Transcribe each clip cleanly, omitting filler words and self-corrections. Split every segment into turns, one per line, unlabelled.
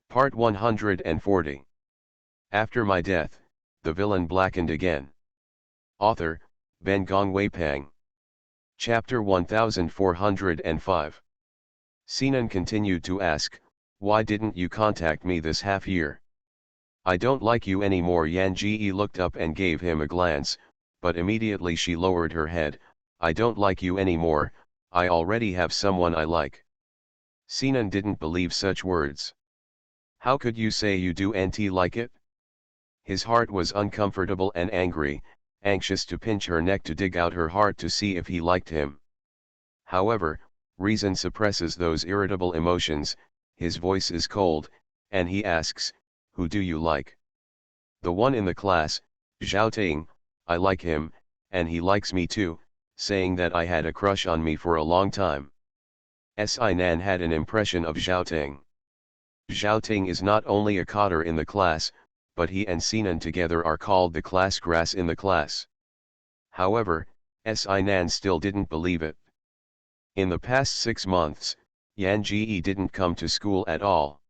Part 140. After my death, the villain blackened again. Author, Ben Gongwei Pang. Chapter 1405. Sinan continued to ask, "Why didn't you contact me this half year? I don't like you anymore." Yan Ji looked up and gave him a glance, but immediately she lowered her head. "I don't like you anymore, I already have someone I like." Sinan didn't believe such words. "How could you say you do and like it?" His heart was uncomfortable and angry, anxious to pinch her neck to dig out her heart to see if he liked him. However, reason suppresses those irritable emotions. His voice is cold, and he asks, "Who do you like?" "The one in the class, Zhao Ting. I like him, and he likes me too," saying that I had a crush on me for a long time. Sinan had an impression of Zhao Ting. Zhao Ting is not only a cotter in the class, but he and Sinan together are called the class grass in the class. However, Sinan still didn't believe it. In the past 6 months, Yan Ji didn't come to school at all.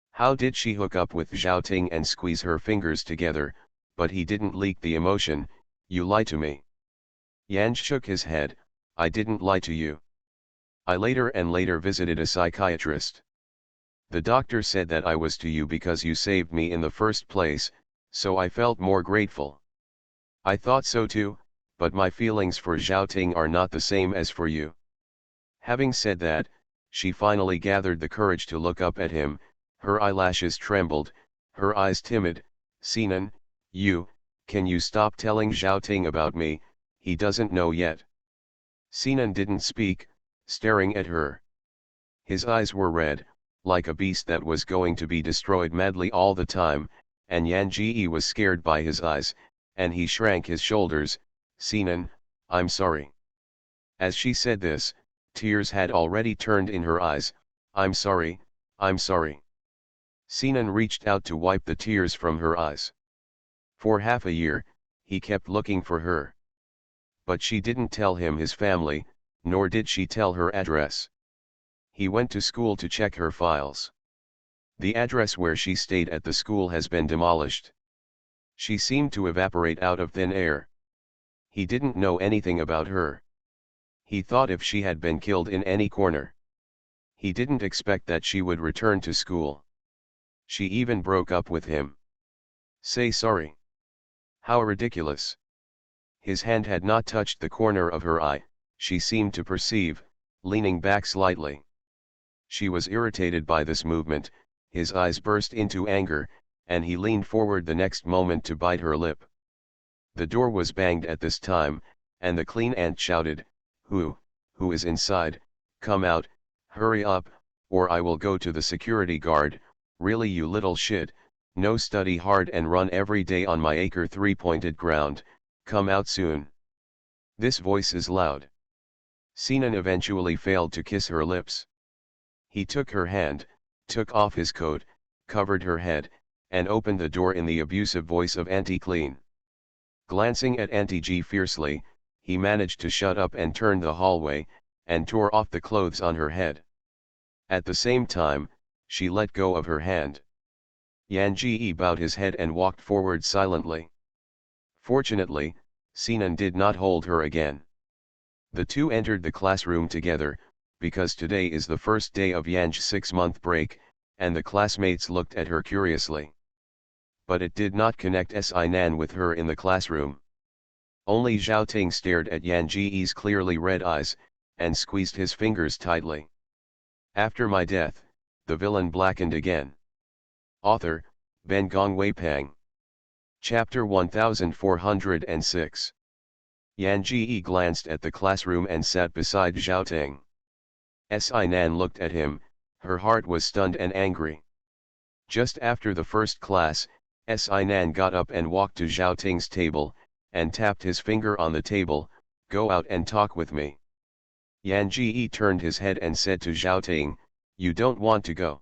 How did she hook up with Zhao Ting and squeeze her fingers together? But he didn't leak the emotion. "You lie to me." Yan shook his head. "I didn't lie to you. I later visited a psychiatrist. The doctor said that I was to you because you saved me in the first place, so I felt more grateful. I thought so too, but my feelings for Zhao Ting are not the same as for you." Having said that, she finally gathered the courage to look up at him. Her eyelashes trembled, her eyes timid. "Sinan, can you stop telling Zhao Ting about me? He doesn't know yet." Sinan didn't speak, staring at her. His eyes were red, like a beast that was going to be destroyed madly all the time, and Yan Ji was scared by his eyes, and he shrank his shoulders. "Sinan, I'm sorry." As she said this, tears had already turned in her eyes. I'm sorry." Sinan reached out to wipe the tears from her eyes. For half a year, he kept looking for her. But she didn't tell him his family, nor did she tell her address. He went to school to check her files. The address where she stayed at the school has been demolished. She seemed to evaporate out of thin air. He didn't know anything about her. He thought if she had been killed in any corner. He didn't expect that she would return to school. She even broke up with him. Say sorry. How ridiculous. His hand had not touched the corner of her eye, she seemed to perceive, leaning back slightly. She was irritated by this movement. His eyes burst into anger, and he leaned forward the next moment to bite her lip. The door was banged at this time, and the clean aunt shouted, Who is inside? Come out, hurry up, or I will go to the security guard." "Really, you little shit, no study hard and run every day on my acre 3-pointed ground, come out soon." This voice is loud. Sinan eventually failed to kiss her lips. He took her hand, took off his coat, covered her head, and opened the door in the abusive voice of Auntie Clean. Glancing at Auntie G fiercely, he managed to shut up and turn the hallway, and tore off the clothes on her head. At the same time, she let go of her hand. Yan Ji bowed his head and walked forward silently. Fortunately, Sinan did not hold her again. The two entered the classroom together, because today is the first day of Yan's 6-month break, and the classmates looked at her curiously. But it did not connect Sinan with her in the classroom. Only Zhao Ting stared at Yan Ji's clearly red eyes, and squeezed his fingers tightly. After my death, the villain blackened again. Author, Ben Gongwei Pang. Chapter 1406. Yan Ji glanced at the classroom and sat beside Zhao Ting. Sinan looked at him, her heart was stunned and angry. Just after the first class, Sinan got up and walked to Zhao Ting's table, and tapped his finger on the table, "Go out and talk with me." Yan Ji turned his head and said to Zhao Ting, "You don't want to go?"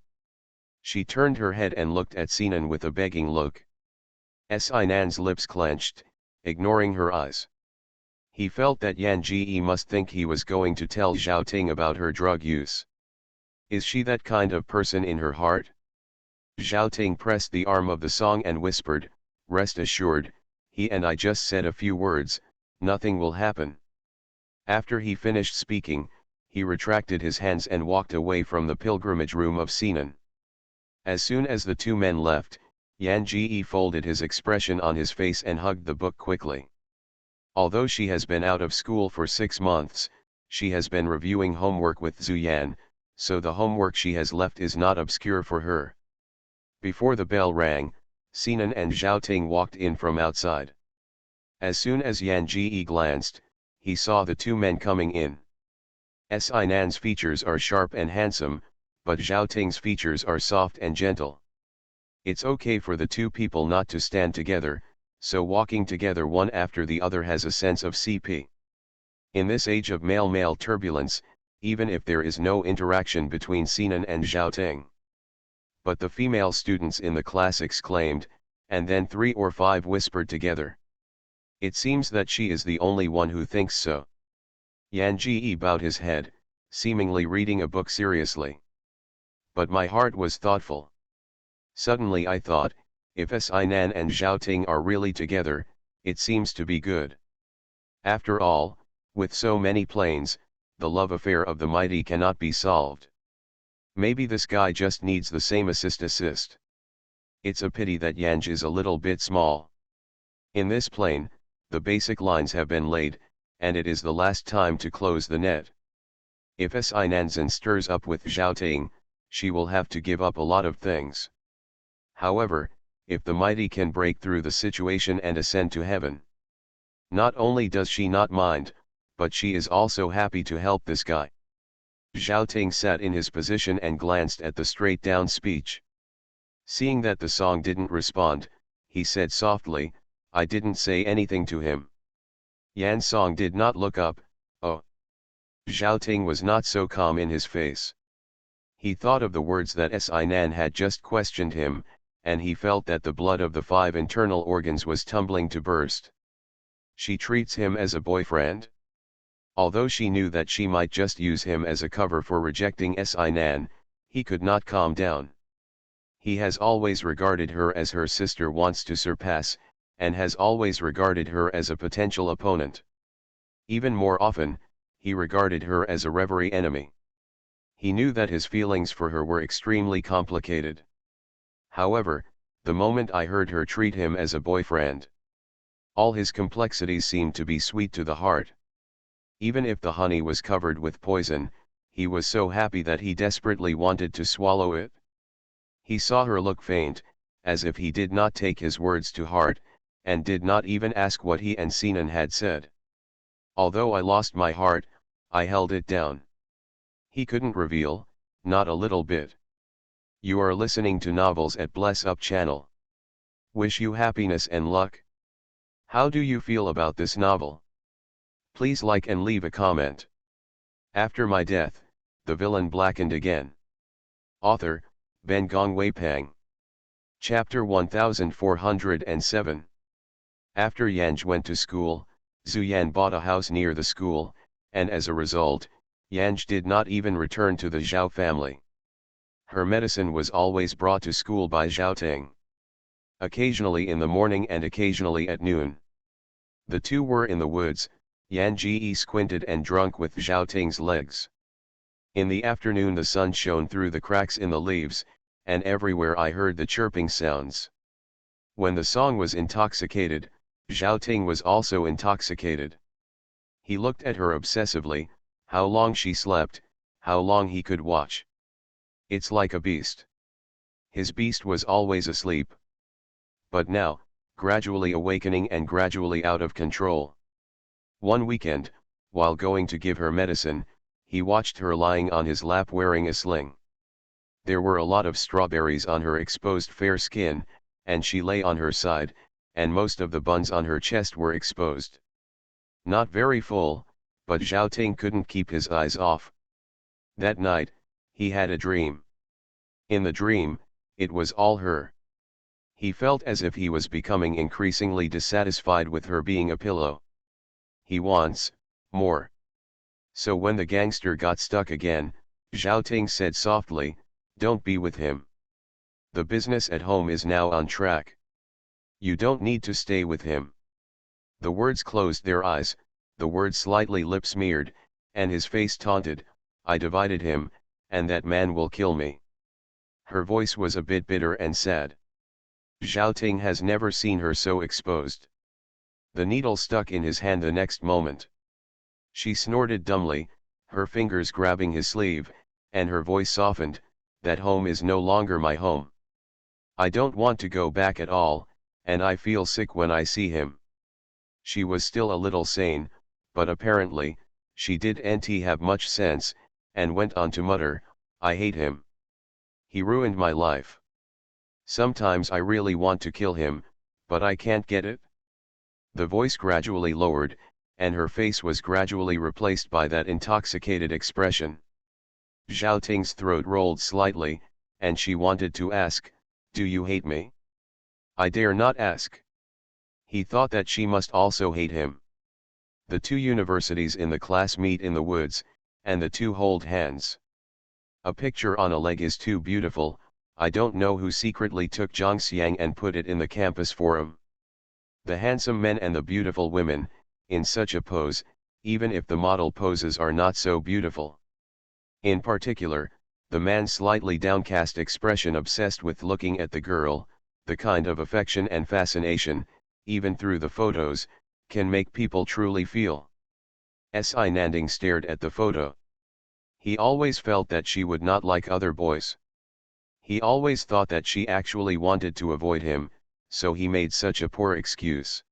She turned her head and looked at Sinan with a begging look. Sinan's lips clenched, ignoring her eyes. He felt that Yan Ji must think he was going to tell Zhao Ting about her drug use. Is she that kind of person in her heart? Zhao Ting pressed the arm of the song and whispered, "Rest assured, he and I just said a few words, nothing will happen." After he finished speaking, he retracted his hands and walked away from the pilgrimage room of Sinan. As soon as the two men left, Yan Ji folded his expression on his face and hugged the book quickly. Although she has been out of school for 6 months, she has been reviewing homework with Zhu Yan, so the homework she has left is not obscure for her. Before the bell rang, Sinan and Zhao Ting walked in from outside. As soon as Yan Ji glanced, he saw the two men coming in. Sinan's features are sharp and handsome, but Zhao Ting's features are soft and gentle. It's okay for the two people not to stand together, so walking together one after the other has a sense of CP. In this age of male-male turbulence, even if there is no interaction between Sinan and Zhao Ting. But the female students in the class exclaimed, and then 3 or 5 whispered together. It seems that she is the only one who thinks so. Yan Ji bowed his head, seemingly reading a book seriously. But my heart was thoughtful. Suddenly I thought, if Sinan and Zhao Ting are really together, it seems to be good. After all, with so many planes, the love affair of the mighty cannot be solved. Maybe this guy just needs the same assist. It's a pity that Yanj is a little bit small. In this plane, the basic lines have been laid, and it is the last time to close the net. If Sinanzan stirs up with Zhao Ting, she will have to give up a lot of things. However, if the mighty can break through the situation and ascend to heaven, not only does she not mind, but she is also happy to help this guy. Zhao Ting sat in his position and glanced at the straight-down speech. Seeing that the song didn't respond, he said softly, "I didn't say anything to him." Yan Song did not look up. Oh. Zhao Ting was not so calm in his face. He thought of the words that Sinan had just questioned him, and he felt that the blood of the 5 internal organs was tumbling to burst. She treats him as a boyfriend? Although she knew that she might just use him as a cover for rejecting Sinan, he could not calm down. He has always regarded her as her sister wants to surpass, and has always regarded her as a potential opponent. Even more often, he regarded her as a reverie enemy. He knew that his feelings for her were extremely complicated. However, the moment I heard her treat him as a boyfriend, all his complexities seemed to be sweet to the heart. Even if the honey was covered with poison, he was so happy that he desperately wanted to swallow it. He saw her look faint, as if he did not take his words to heart, and did not even ask what he and Sinan had said. Although I lost my heart, I held it down. He couldn't reveal, not a little bit. You are listening to novels at Bless Up channel. Wish you happiness and luck. How do you feel about this novel? Please like and leave a comment. After my death, the villain blackened again. Author, Ben Gongwei Pang. Chapter 1407. After Yanj went to school, Zhu Yan bought a house near the school, and as a result, Yanj did not even return to the Zhao family. Her medicine was always brought to school by Zhao Ting. Occasionally in the morning and occasionally at noon. The two were in the woods, Yan Ji squinted and drunk with Zhao Ting's legs. In the afternoon the sun shone through the cracks in the leaves, and everywhere I heard the chirping sounds. When the song was intoxicated, Zhao Ting was also intoxicated. He looked at her obsessively, how long she slept, how long he could watch. It's like a beast. His beast was always asleep. But now, gradually awakening and gradually out of control. One weekend, while going to give her medicine, he watched her lying on his lap wearing a sling. There were a lot of strawberries on her exposed fair skin, and she lay on her side, and most of the buns on her chest were exposed. Not very full, but Zhao Ting couldn't keep his eyes off. That night, he had a dream. In the dream, it was all her. He felt as if he was becoming increasingly dissatisfied with her being a pillow. He wants more. So when the gangster got stuck again, Zhao Ting said softly, "Don't be with him." The business at home is now on track. You don't need to stay with him. The words closed their eyes, the words slightly lip-smeared, and his face taunted, I divided him, and that man will kill me. Her voice was a bit bitter and sad. Zhao Ting has never seen her so exposed. The needle stuck in his hand the next moment. She snorted dumbly, her fingers grabbing his sleeve, and her voice softened, that home is no longer my home. I don't want to go back at all, and I feel sick when I see him. She was still a little sane, but apparently, she didn't have much sense, and went on to mutter, I hate him. He ruined my life. Sometimes I really want to kill him, but I can't get it. The voice gradually lowered, and her face was gradually replaced by that intoxicated expression. Zhao Ting's throat rolled slightly, and she wanted to ask, do you hate me? I dare not ask. He thought that she must also hate him. The two universities in the class meet in the woods, and the two hold hands. A picture on a leg is too beautiful, I don't know who secretly took Zhangxiang and put it in the campus forum. The handsome men and the beautiful women, in such a pose, even if the model poses are not so beautiful. In particular, the man's slightly downcast expression obsessed with looking at the girl, the kind of affection and fascination, even through the photos, can make people truly feel. Si Nanding stared at the photo. He always felt that she would not like other boys. He always thought that she actually wanted to avoid him, so he made such a poor excuse.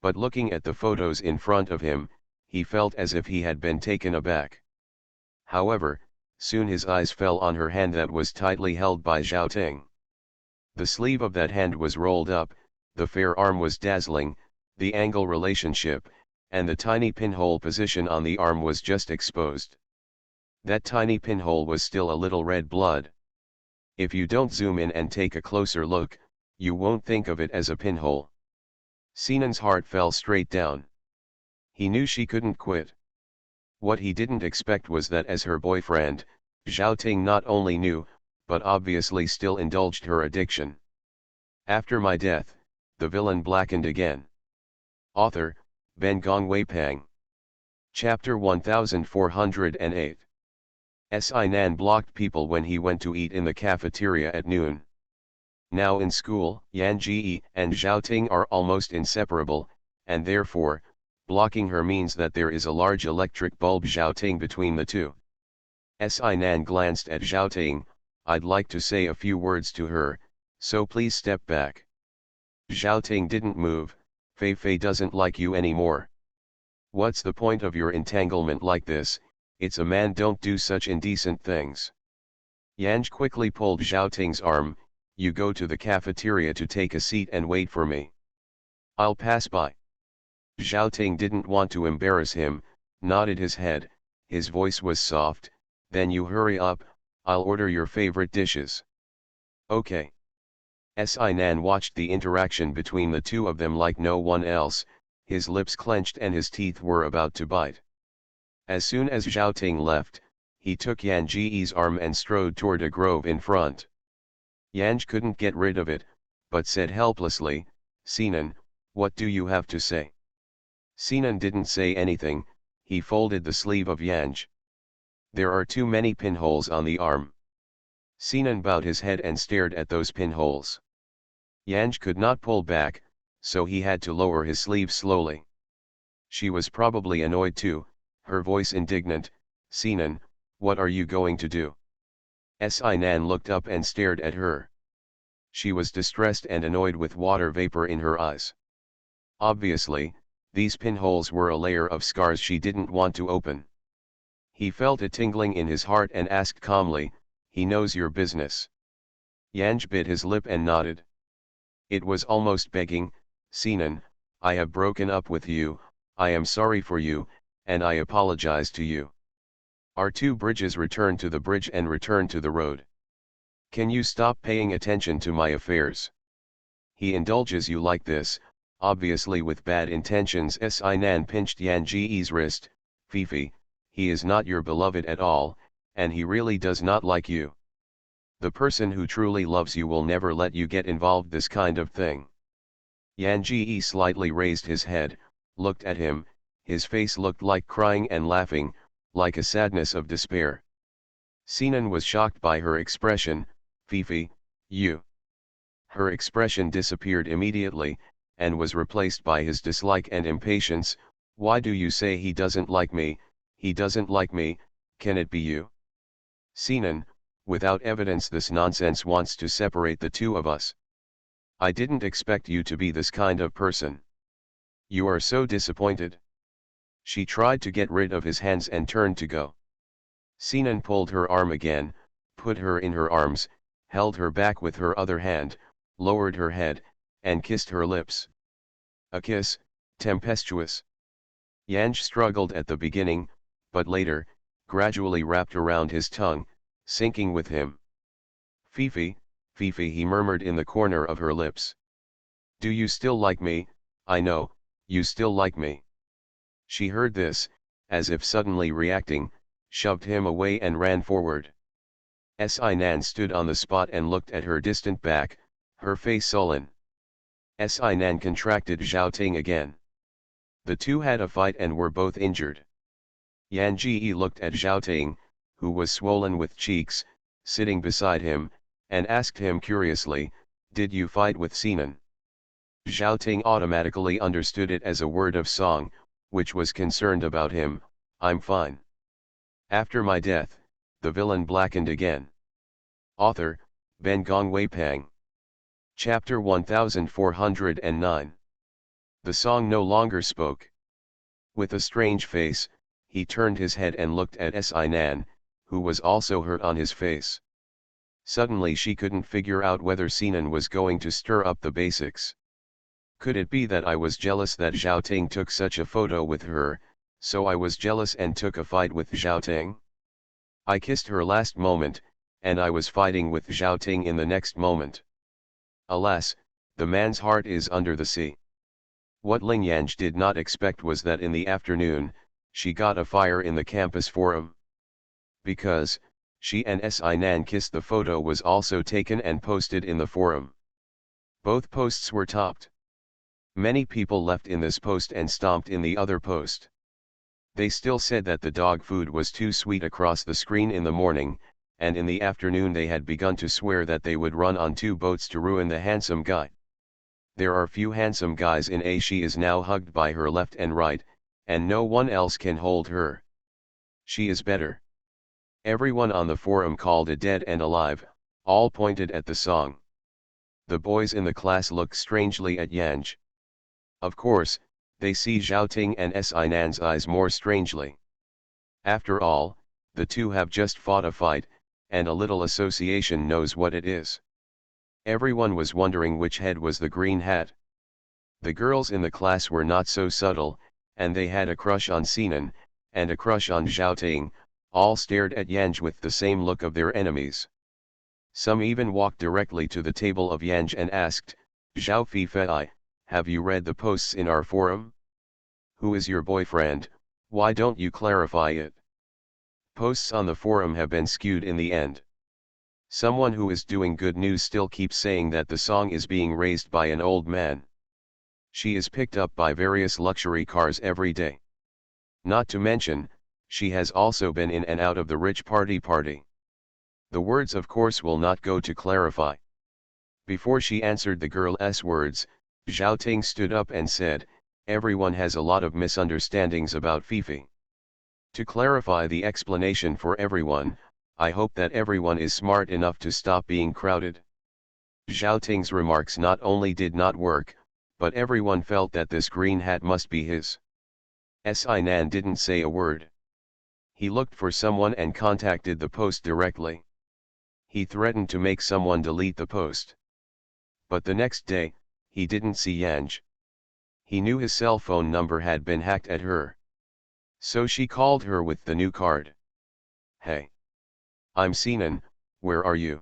But looking at the photos in front of him, he felt as if he had been taken aback. However, soon his eyes fell on her hand that was tightly held by Zhao Ting. The sleeve of that hand was rolled up, the fair arm was dazzling, the angle relationship, and the tiny pinhole position on the arm was just exposed. That tiny pinhole was still a little red blood. If you don't zoom in and take a closer look, you won't think of it as a pinhole. Sinan's heart fell straight down. He knew she couldn't quit. What he didn't expect was that as her boyfriend, Zhao Ting not only knew, but obviously still indulged her addiction. After my death, the villain blackened again. Author, Ben Gong Weipang. Chapter 1408. Si Nan blocked people when he went to eat in the cafeteria at noon. Now in school, Yan Ji and Zhao Ting are almost inseparable, and therefore, blocking her means that there is a large electric bulb Zhao Ting between the two. Si Nan glanced at Zhao Ting, I'd like to say a few words to her, so please step back. Zhao Ting didn't move, Fei Fei doesn't like you anymore. What's the point of your entanglement like this? It's a man, don't do such indecent things. Yanj quickly pulled Zhao Ting's arm, you go to the cafeteria to take a seat and wait for me. I'll pass by. Zhao Ting didn't want to embarrass him, nodded his head, his voice was soft, then you hurry up, I'll order your favorite dishes. Okay. Si Nan watched the interaction between the two of them like no one else, his lips clenched and his teeth were about to bite. As soon as Zhao Ting left, he took Yanji's arm and strode toward a grove in front. Yanj couldn't get rid of it, but said helplessly, Sinan, what do you have to say? Sinan didn't say anything, he folded the sleeve of Yanj. There are too many pinholes on the arm. Sinan bowed his head and stared at those pinholes. Yanj could not pull back, so he had to lower his sleeve slowly. She was probably annoyed too, her voice indignant, Sinan, what are you going to do? Si Nan looked up and stared at her. She was distressed and annoyed with water vapor in her eyes. Obviously, these pinholes were a layer of scars she didn't want to open. He felt a tingling in his heart and asked calmly, he knows your business. Yanj bit his lip and nodded. It was almost begging, Sinan, I have broken up with you, I am sorry for you, and I apologize to you. Our two bridges return to the bridge and return to the road. Can you stop paying attention to my affairs? He indulges you like this, obviously with bad intentions. Si Nan pinched Yanji's wrist, Fifi, he is not your beloved at all, and he really does not like you. The person who truly loves you will never let you get involved this kind of thing. Yan Ji slightly raised his head, looked at him, his face looked like crying and laughing, like a sadness of despair. Sinan was shocked by her expression. Fifi, you. Her expression disappeared immediately, and was replaced by his dislike and impatience. Why do you say he doesn't like me? He doesn't like me, can it be you? Sinan, without evidence this nonsense wants to separate the two of us. I didn't expect you to be this kind of person. You are so disappointed. She tried to get rid of his hands and turned to go. Sinan pulled her arm again, put her in her arms, held her back with her other hand, lowered her head, and kissed her lips. A kiss, tempestuous. Yanj struggled at the beginning, but later, gradually wrapped around his tongue, sinking with him. Fifi, Fifi, he murmured in the corner of her lips. Do you still like me? I know, you still like me. She heard this, as if suddenly reacting, shoved him away and ran forward. Sinan stood on the spot and looked at her distant back, her face sullen. Sinan contracted Zhao Ting again. The two had a fight and were both injured. Yan Ji looked at Zhao Ting, who was swollen with cheeks, sitting beside him, and asked him curiously, did you fight with Sinan? Zhao Ting automatically understood it as a word of song, which was concerned about him. I'm fine. After my death, the villain blackened again. Author, Ben Gongwei Pang. Chapter 1409. The song no longer spoke. With a strange face, he turned his head and looked at Sinan, who was also hurt on his face. Suddenly she couldn't figure out whether Sinan was going to stir up the basics. Could it be that I was jealous that Zhao Ting took such a photo with her, so I was jealous and took a fight with Zhao Ting? I kissed her last moment, and I was fighting with Zhao Ting in the next moment. Alas, the man's heart is under the sea. What Ling Yanj did not expect was that in the afternoon, she got a fire in the campus forum. Because, she and Sinan kissed, the photo was also taken and posted in the forum. Both posts were topped. Many people left in this post and stomped in the other post. They still said that the dog food was too sweet across the screen in the morning, and in the afternoon they had begun to swear that they would run on 2 boats to ruin the handsome guy. There are few handsome guys in A. She is now hugged by her left and right, and no one else can hold her. She is better. Everyone on the forum called it dead and alive, all pointed at the song. The boys in the class looked strangely at Yanj. Of course, they see Zhao Ting and Sinan's eyes more strangely. After all, the two have just fought a fight, and a little association knows what it is. Everyone was wondering which head was the green hat. The girls in the class were not so subtle, and they had a crush on Sinan, and a crush on Zhao Ting, all stared at Yanj with the same look of their enemies. Some even walked directly to the table of Yanj and asked, Zhao Fifei, have you read the posts in our forum? Who is your boyfriend? Why don't you clarify it? Posts on the forum have been skewed in the end. Someone who is doing good news still keeps saying that the song is being raised by an old man. She is picked up by various luxury cars every day. Not to mention, she has also been in and out of the rich party. The words of course will not go to clarify. Before she answered the girl's words, Zhao Ting stood up and said, everyone has a lot of misunderstandings about Fifi. To clarify the explanation for everyone, I hope that everyone is smart enough to stop being crowded. Zhao Ting's remarks not only did not work, but everyone felt that this green hat must be his. Sinan didn't say a word. He looked for someone and contacted the post directly. He threatened to make someone delete the post. But the next day, he didn't see Yanj. He knew his cell phone number had been hacked at her. So she called her with the new card. Hey. I'm Sinan, where are you?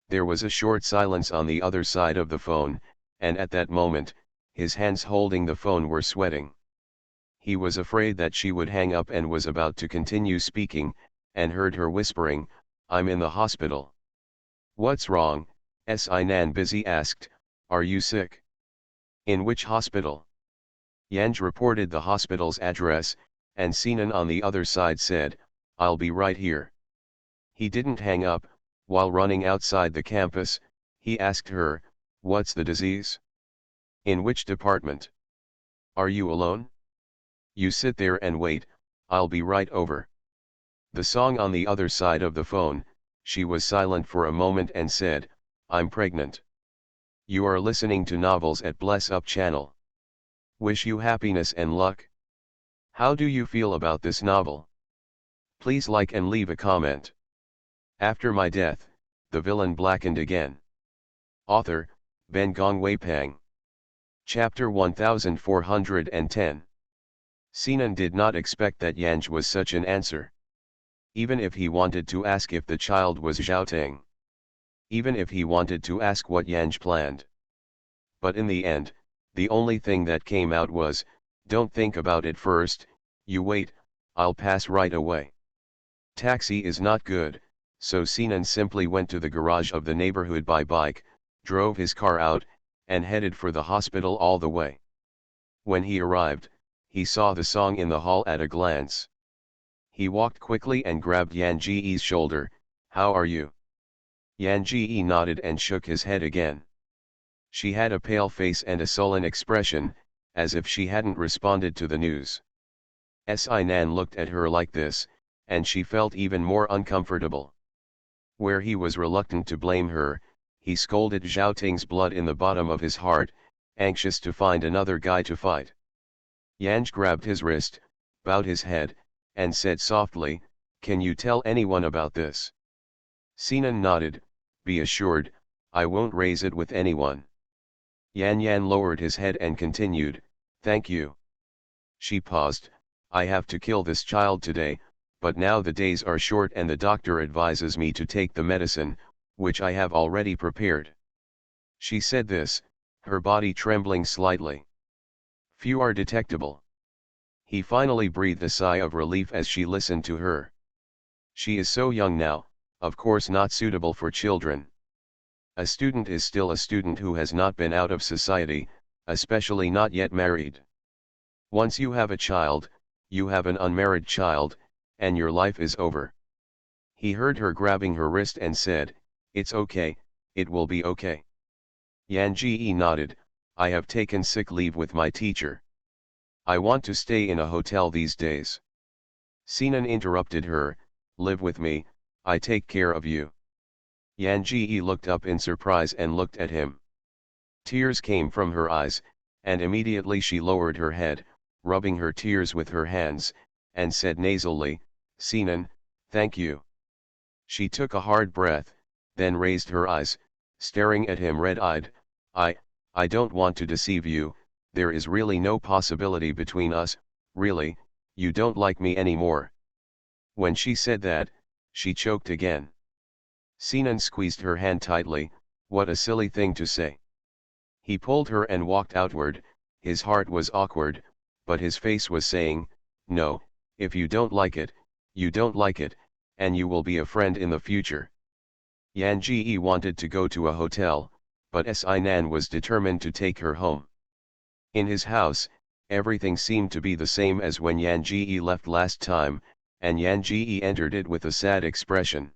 There was a short silence on the other side of the phone, and at that moment, his hands holding the phone were sweating. He was afraid that she would hang up and was about to continue speaking, and heard her whispering, I'm in the hospital. What's wrong? Sinan busy asked, are you sick? In which hospital? Yanj reported the hospital's address, and Sinan on the other side said, I'll be right here. He didn't hang up. While running outside the campus, he asked her, what's the disease? In which department? Are you alone? You sit there and wait, I'll be right over. The song on the other side of the phone, she was silent for a moment and said, I'm pregnant. You are listening to novels at Bless Up channel. Wish you happiness and luck. How do you feel about this novel? Please like and leave a comment. After my death, the villain blackened again. Author, Ben Gongwei Pang. Chapter 1410. Sinan did not expect that Yanj was such an answer. Even if he wanted to ask if the child was Zhaoteng. Even if he wanted to ask what Yanj planned. But in the end, the only thing that came out was, don't think about it first, you wait, I'll pass right away. Taxi is not good, so Sinan simply went to the garage of the neighborhood by bike, drove his car out, and headed for the hospital all the way. When he arrived, he saw the song in the hall at a glance. He walked quickly and grabbed Yan Ji's shoulder, how are you? Yan Ji nodded and shook his head again. She had a pale face and a sullen expression, as if she hadn't responded to the news. Sinan looked at her like this, and she felt even more uncomfortable. Where he was reluctant to blame her, he scolded Zhaoteng's blood in the bottom of his heart, anxious to find another guy to fight. Yanj grabbed his wrist, bowed his head, and said softly, can you tell anyone about this? Sinan nodded, be assured, I won't raise it with anyone. Yan lowered his head and continued, thank you. She paused, I have to kill this child today, but now the days are short and the doctor advises me to take the medicine, which I have already prepared. She said this, her body trembling slightly. Few are detectable. He finally breathed a sigh of relief as she listened to her. She is so young now, of course not suitable for children. A student is still a student who has not been out of society, especially not yet married. Once you have a child, you have an unmarried child, and your life is over. He heard her grabbing her wrist and said, it's okay, it will be okay. Yan Ji nodded, I have taken sick leave with my teacher. I want to stay in a hotel these days. Sinan interrupted her, live with me, I take care of you. Yan Ji looked up in surprise and looked at him. Tears came from her eyes, and immediately she lowered her head, rubbing her tears with her hands, and said nasally, Sinan, thank you. She took a hard breath, then raised her eyes, staring at him red-eyed, I don't want to deceive you, there is really no possibility between us, really, you don't like me anymore. When she said that, she choked again. Sinan squeezed her hand tightly, what a silly thing to say. He pulled her and walked outward, his heart was awkward, but his face was saying, no, if you don't like it, you don't like it, and you will be a friend in the future. Yan Ji wanted to go to a hotel, but Sinan was determined to take her home. In his house, everything seemed to be the same as when Yan Ji left last time, and Yan Ji entered it with a sad expression.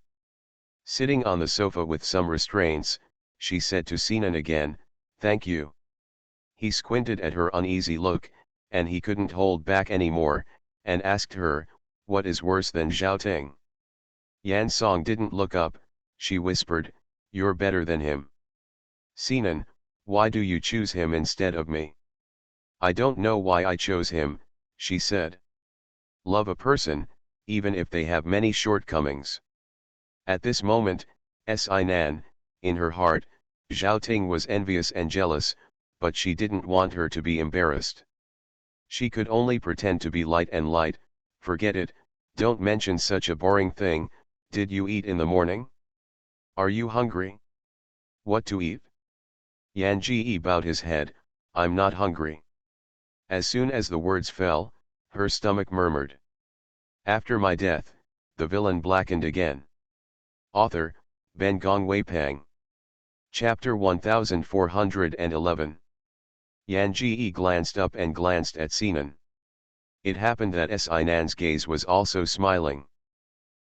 Sitting on the sofa with some restraints, she said to Sinan again, thank you. He squinted at her uneasy look, and he couldn't hold back anymore, and asked her, what is worse than Zhaoteng? Yan Song didn't look up, she whispered, you're better than him. Sinan, why do you choose him instead of me? I don't know why I chose him, she said. Love a person, even if they have many shortcomings. At this moment, Sinan, in her heart, Zhaoteng was envious and jealous, but she didn't want her to be embarrassed. She could only pretend to be light and light, forget it, don't mention such a boring thing, did you eat in the morning? Are you hungry? What to eat? Yan Ji bowed his head, I'm not hungry. As soon as the words fell, her stomach murmured. After my death, the villain blackened again. Author, Ben Gong Wei Pang. Chapter 1411. Yan Ji glanced up and glanced at Sinan. It happened that Sinan's gaze was also smiling.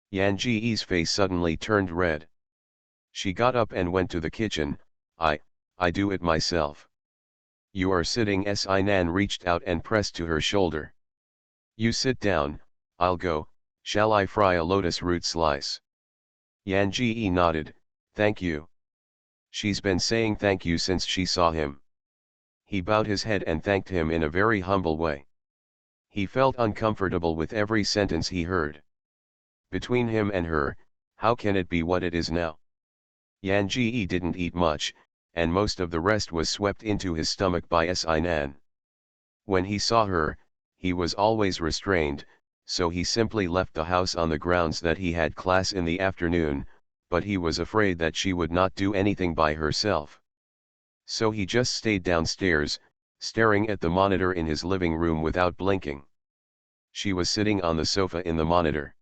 Yan Ji's face suddenly turned red. She got up and went to the kitchen. I do it myself. You are sitting. Sinan reached out and pressed to her shoulder. You sit down, I'll go. Shall I fry a lotus root slice? Yan Ji nodded, thank you. She's been saying thank you since she saw him. He bowed his head and thanked him in a very humble way. He felt uncomfortable with every sentence he heard. Between him and her, how can it be what it is now? Yan Ji didn't eat much, and most of the rest was swept into his stomach by Sinan. When he saw her, he was always restrained, so he simply left the house on the grounds that he had class in the afternoon, but he was afraid that she would not do anything by herself. So he just stayed downstairs, staring at the monitor in his living room without blinking. She was sitting on the sofa in the monitor.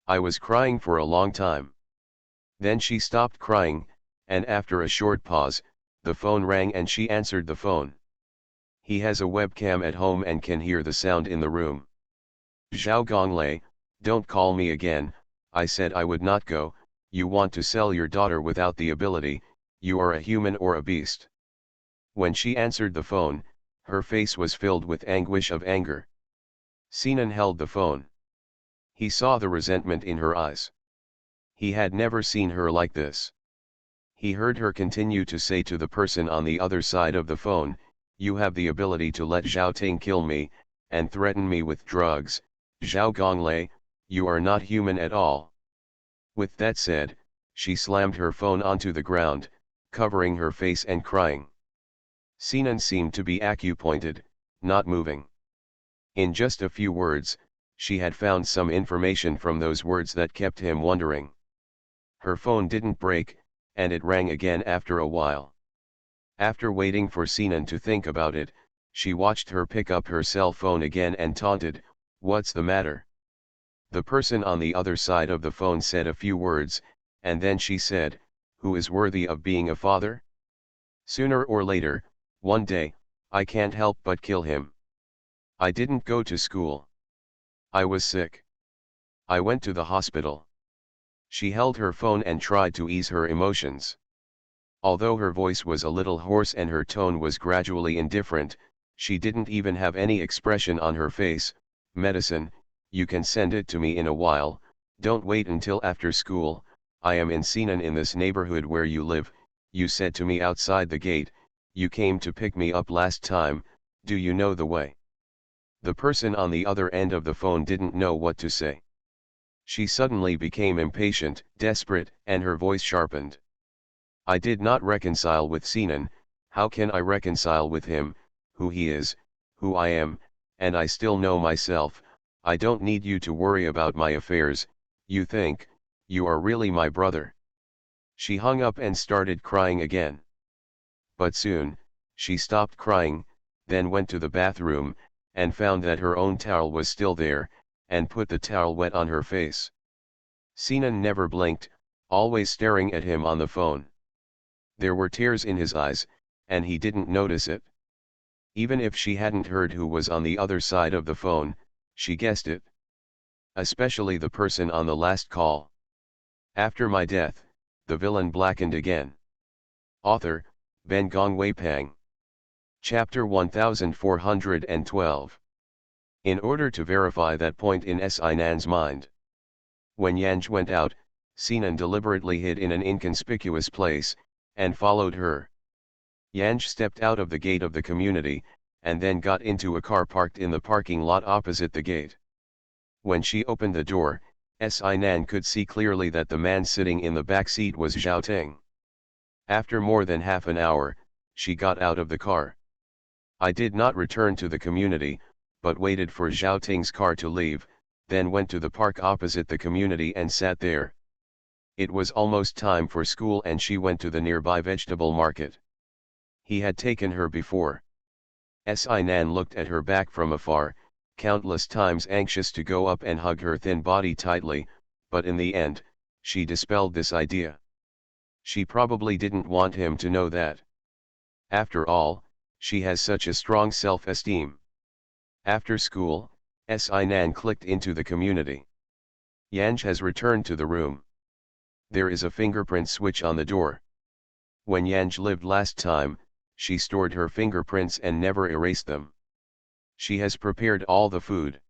I was crying for a long time. Then she stopped crying, and after a short pause, the phone rang and she answered the phone. He has a webcam at home and can hear the sound in the room. Zhao Gonglei, don't call me again. I said I would not go. You want to sell your daughter without the ability, you are a human or a beast. When she answered the phone, her face was filled with anguish of anger. Sinan held the phone. He saw the resentment in her eyes. He had never seen her like this. He heard her continue to say to the person on the other side of the phone, you have the ability to let Zhao Ting kill me, and threaten me with drugs. Zhao Gonglei, you are not human at all. With that said, she slammed her phone onto the ground, covering her face and crying. Sinan seemed to be acupointed, not moving. In just a few words, she had found some information from those words that kept him wondering. Her phone didn't break, and it rang again after a while. After waiting for Sinan to think about it, she watched her pick up her cell phone again and taunted, what's the matter? The person on the other side of the phone said a few words, and then she said, who is worthy of being a father? Sooner or later, one day, I can't help but kill him. I didn't go to school. I was sick. I went to the hospital. She held her phone and tried to ease her emotions. Although her voice was a little hoarse and her tone was gradually indifferent, she didn't even have any expression on her face. Medicine, you can send it to me in a while, don't wait until after school. I am in Sinan in this neighborhood where you live. You said to me outside the gate, you came to pick me up last time, do you know the way? The person on the other end of the phone didn't know what to say. She suddenly became impatient, desperate, and her voice sharpened. I did not reconcile with Sinan. How can I reconcile with him, who he is, who I am, and I still know myself? I don't need you to worry about my affairs. You think, you are really my brother. She hung up and started crying again. But soon, she stopped crying, then went to the bathroom, and found that her own towel was still there, and put the towel wet on her face. Sinan never blinked, always staring at him on the phone. There were tears in his eyes, and he didn't notice it. Even if she hadn't heard who was on the other side of the phone, she guessed it. Especially the person on the last call. After my death, the villain blackened again. Author, Ben Gong Wei Pang. Chapter 1412. In order to verify that point in Sinan's mind. When Yanj went out, Sinan deliberately hid in an inconspicuous place, and followed her. Yanj stepped out of the gate of the community, and then got into a car parked in the parking lot opposite the gate. When she opened the door, Sinan could see clearly that the man sitting in the back seat was Zhao Ting. After more than half an hour, she got out of the car. I did not return to the community, but waited for Zhao Ting's car to leave, then went to the park opposite the community and sat there. It was almost time for school and she went to the nearby vegetable market. He had taken her before. Sinan looked at her back from afar, countless times anxious to go up and hug her thin body tightly, but in the end, she dispelled this idea. She probably didn't want him to know that. After all, she has such a strong self-esteem. After school, Sinan clicked into the community. Yanj has returned to the room. There is a fingerprint switch on the door. When Yanj lived last time, she stored her fingerprints and never erased them. She has prepared all the food.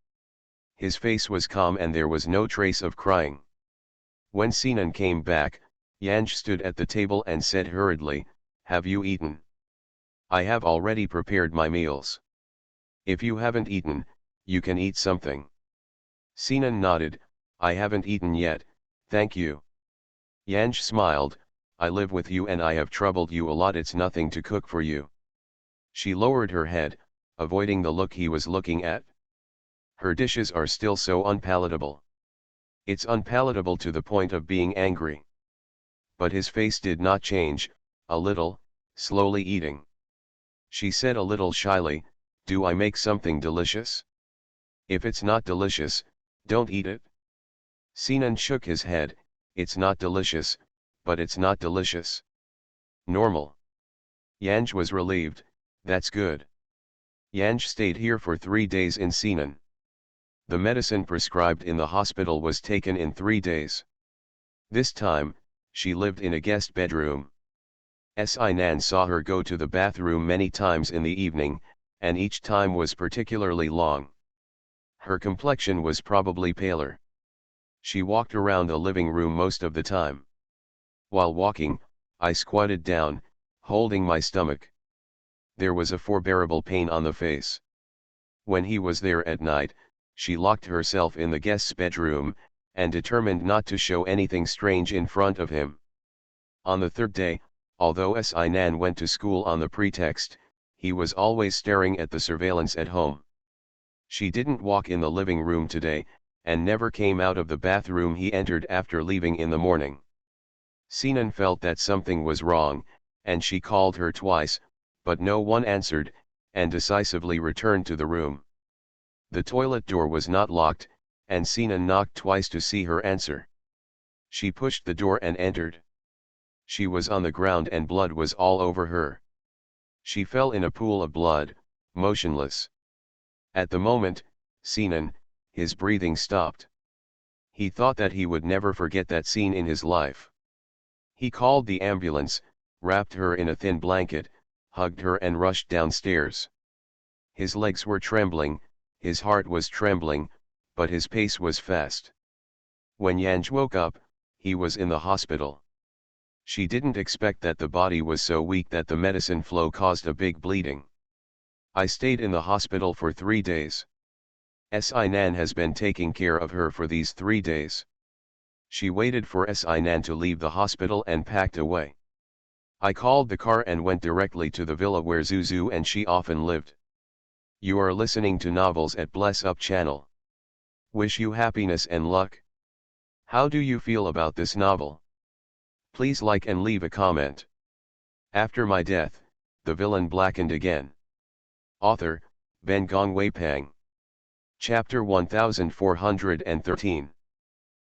His face was calm and there was no trace of crying. When Sinan came back, Yanj stood at the table and said hurriedly, "Have you eaten? I have already prepared my meals. If you haven't eaten, you can eat something." Sinan nodded, "I haven't eaten yet, thank you." Yanj smiled, "I live with you and I have troubled you a lot, it's nothing to cook for you." She lowered her head, avoiding the look he was looking at. Her dishes are still so unpalatable. It's unpalatable to the point of being angry. But his face did not change, a little, slowly eating. She said a little shyly, "Do I make something delicious? If it's not delicious, don't eat it." Sinan shook his head, "It's not delicious, but it's not delicious. Normal." Yanj was relieved, "That's good." Yanj stayed here for 3 days in Sinan. The medicine prescribed in the hospital was taken in 3 days. This time, she lived in a guest bedroom. Sinan saw her go to the bathroom many times in the evening, and each time was particularly long. Her complexion was probably paler. She walked around the living room most of the time. While walking, I squatted down, holding my stomach. There was a forbearable pain on the face. When he was there at night, she locked herself in the guest's bedroom, and determined not to show anything strange in front of him. On the third day, although Sinan went to school on the pretext, he was always staring at the surveillance at home. She didn't walk in the living room today, and never came out of the bathroom he entered after leaving in the morning. Sinan felt that something was wrong, and she called her twice, but no one answered, and decisively returned to the room. The toilet door was not locked, and Sinan knocked twice to see her answer. She pushed the door and entered. She was on the ground and blood was all over her. She fell in a pool of blood, motionless. At the moment, Sinan, his breathing stopped. He thought that he would never forget that scene in his life. He called the ambulance, wrapped her in a thin blanket, hugged her and rushed downstairs. His legs were trembling, his heart was trembling, but his pace was fast. When Yanj woke up, he was in the hospital. She didn't expect that the body was so weak that the medicine flow caused a big bleeding. I stayed in the hospital for 3 days. Sinan has been taking care of her for these 3 days. She waited for Sinan to leave the hospital and packed away. I called the car and went directly to the villa where Zuzu and she often lived. You are listening to Novels at Bless Up channel. Wish you happiness and luck. How do you feel about this novel? Please like and leave a comment. After my death, the villain blackened again. Author, Ben Gong Wei Pang. Chapter 1413.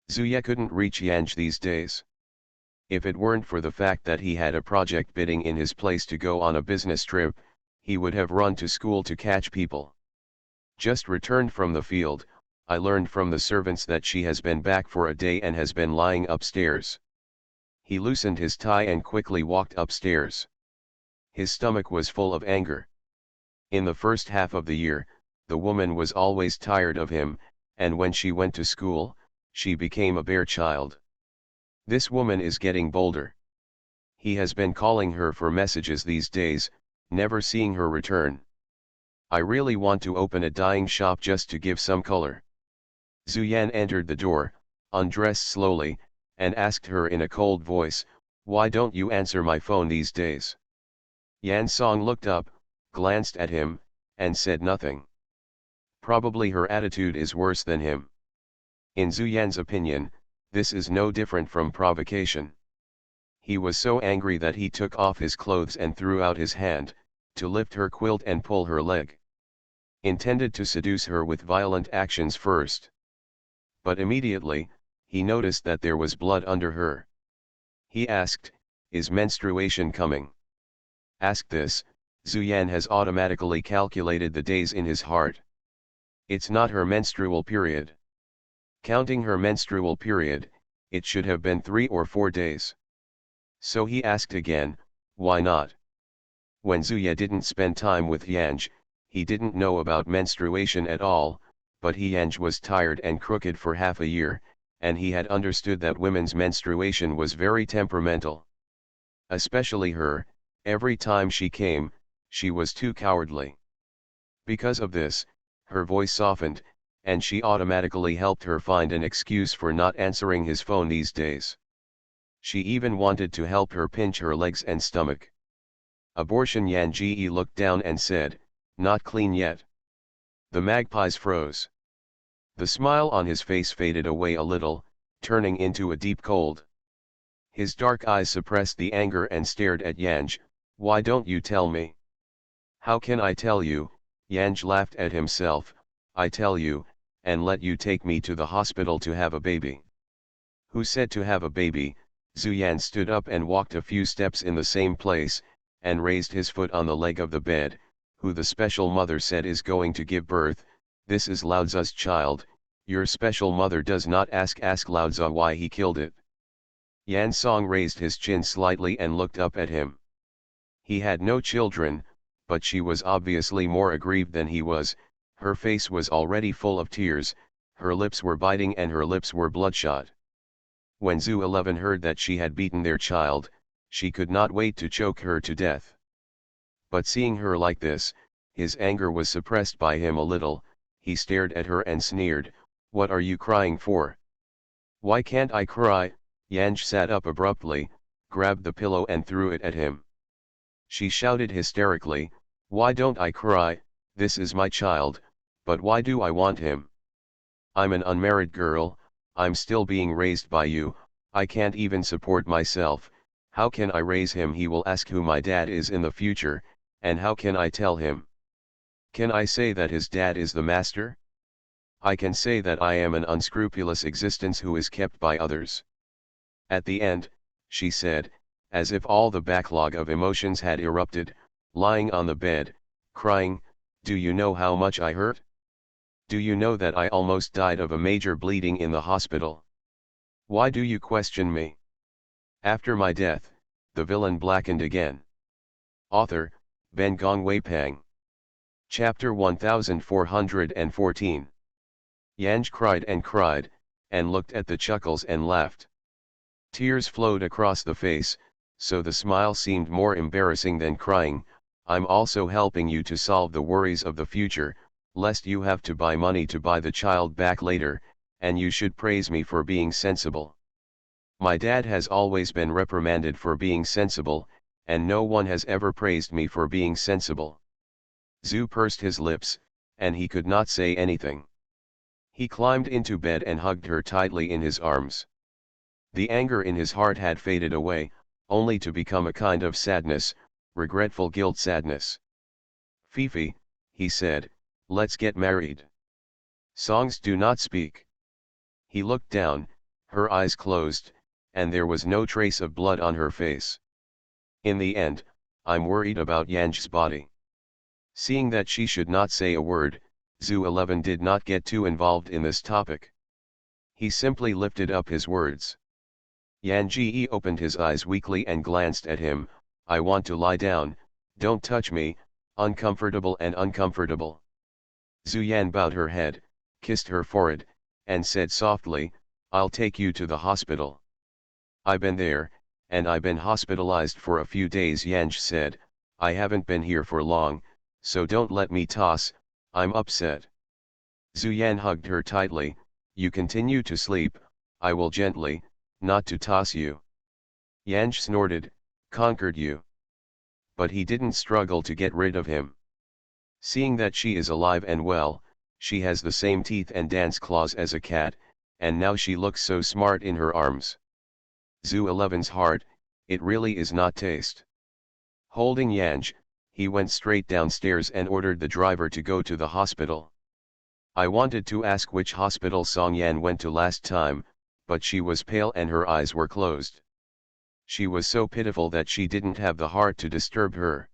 Zuye couldn't reach Yanj these days. If it weren't for the fact that he had a project bidding in his place to go on a business trip, he would have run to school to catch people. Just returned from the field, I learned from the servants that she has been back for a day and has been lying upstairs. He loosened his tie and quickly walked upstairs. His stomach was full of anger. In the first half of the year, the woman was always tired of him, and when she went to school, she became a bare child. This woman is getting bolder. He has been calling her for messages these days, never seeing her return. I really want to open a dyeing shop just to give some color. Zuyan entered the door, undressed slowly, and asked her in a cold voice, "Why don't you answer my phone these days?" Yan Song looked up, glanced at him, and said nothing. Probably her attitude is worse than him. In Zuyan's opinion, this is no different from provocation. He was so angry that he took off his clothes and threw out his hand, to lift her quilt and pull her leg. Intended to seduce her with violent actions first. But immediately, he noticed that there was blood under her. He asked, is menstruation coming? Ask this, Zuyan has automatically calculated the days in his heart. It's not her menstrual period. Counting her menstrual period, it should have been 3 or 4 days. So he asked again, why not? When Zuya didn't spend time with Yanj, he didn't know about menstruation at all, but Yanj was tired and crooked for half a year, and he had understood that women's menstruation was very temperamental. Especially her, every time she came, she was too cowardly. Because of this, her voice softened, and she automatically helped her find an excuse for not answering his phone these days. She even wanted to help her pinch her legs and stomach. Abortion. Yan Ji looked down and said, not clean yet. The magpies froze. The smile on his face faded away a little, turning into a deep cold. His dark eyes suppressed the anger and stared at Yanj. Why don't you tell me? How can I tell you? Yanj laughed at himself. I tell you, and let you take me to the hospital to have a baby. Who said to have a baby? Zuyan stood up and walked a few steps in the same place, and raised his foot on the leg of the bed. Who the special mother said is going to give birth? This is Laoza's child. Your special mother does not ask Laoza why he killed it. Yan Song raised his chin slightly and looked up at him. He had no children, but she was obviously more aggrieved than he was. Her face was already full of tears, her lips were biting and her lips were bloodshot. When Zhu 11 heard that she had beaten their child, she could not wait to choke her to death. But seeing her like this, his anger was suppressed by him a little. He stared at her and sneered, what are you crying for? Why can't I cry? Yanj sat up abruptly, grabbed the pillow and threw it at him. She shouted hysterically, why don't I cry? This is my child, but why do I want him? I'm an unmarried girl, I'm still being raised by you, I can't even support myself. How can I raise him? He will ask who my dad is in the future, and how can I tell him? Can I say that his dad is the master? I can say that I am an unscrupulous existence who is kept by others. At the end, she said, as if all the backlog of emotions had erupted, lying on the bed, crying, do you know how much I hurt? Do you know that I almost died of a major bleeding in the hospital? Why do you question me? After my death, the villain blackened again. Author, Ben Gong Wei Pang. Chapter 1414. Yanj cried, and looked at the chuckles and laughed. Tears flowed across the face, so the smile seemed more embarrassing than crying. I'm also helping you to solve the worries of the future, lest you have to buy money to buy the child back later, and you should praise me for being sensible. My dad has always been reprimanded for being sensible, and no one has ever praised me for being sensible. Zhu pursed his lips, and he could not say anything. He climbed into bed and hugged her tightly in his arms. The anger in his heart had faded away, only to become a kind of sadness, regretful guilt sadness. Fifi, he said, let's get married. Songs do not speak. He looked down, her eyes closed, and there was no trace of blood on her face. In the end, I'm worried about Yanj's body. Seeing that she should not say a word, Zhu 11 did not get too involved in this topic. He simply lifted up his words. Yan Ji opened his eyes weakly and glanced at him. I want to lie down, don't touch me, uncomfortable and uncomfortable. Zhu Yan bowed her head, kissed her forehead, and said softly, I'll take you to the hospital. I've been there, and I've been hospitalized for a few days. Yanj said, I haven't been here for long, so don't let me toss, I'm upset. Zhu Yan hugged her tightly, you continue to sleep, I will gently, not to toss you. Yanj snorted, conquered you. But he didn't struggle to get rid of him. Seeing that she is alive and well, she has the same teeth and dance claws as a cat, and now she looks so smart in her arms. Zhu 11's heart, it really is not taste. Holding Yanj, he went straight downstairs and ordered the driver to go to the hospital. I wanted to ask which hospital Song Yan went to last time, but she was pale and her eyes were closed. She was so pitiful that she didn't have the heart to disturb her.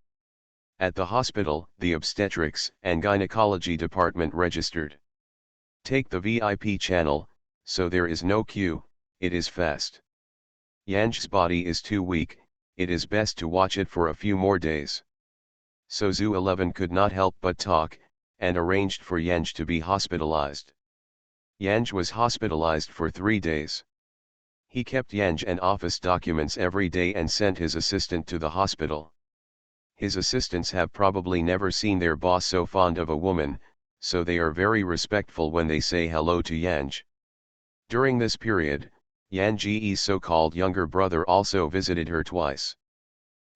At the hospital, the obstetrics and gynecology department registered. Take the VIP channel, so there is no queue, it is fast. Yanj's body is too weak, it is best to watch it for a few more days. So Zhu 11 could not help but talk, and arranged for Yanj to be hospitalized. Yanj was hospitalized for 3 days. He kept Yanj and office documents every day and sent his assistant to the hospital. His assistants have probably never seen their boss so fond of a woman, so they are very respectful when they say hello to Yanj. During this period, Yan Ji's so-called younger brother also visited her twice.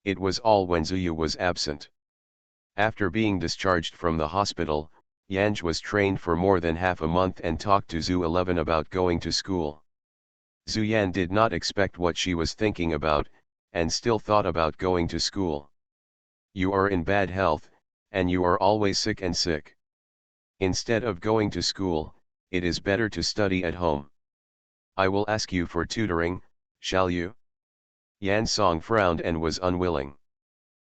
It was all when Zuyu was absent. After being discharged from the hospital, Yanj was trained for more than half a month and talked to Zhu 11 about going to school. Zhu Yan did not expect what she was thinking about, and still thought about going to school. You are in bad health, and you are always sick and sick. Instead of going to school, it is better to study at home. I will ask you for tutoring, shall you? Yan Song frowned and was unwilling.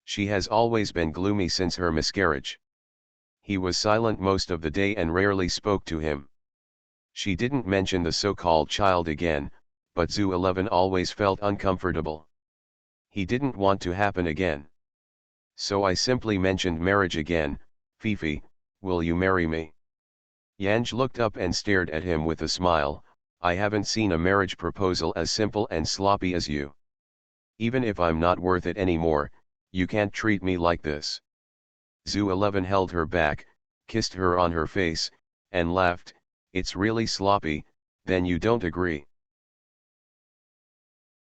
She has always been gloomy since her miscarriage. He was silent most of the day and rarely spoke to him. She didn't mention the so-called child again, but Zhu 11 always felt uncomfortable. He didn't want to happen again. So I simply mentioned marriage again. Fifi, will you marry me? Yanj looked up and stared at him with a smile. I haven't seen a marriage proposal as simple and sloppy as you. Even if I'm not worth it anymore, you can't treat me like this. Zhu 11 held her back, kissed her on her face, and laughed. It's really sloppy, then you don't agree.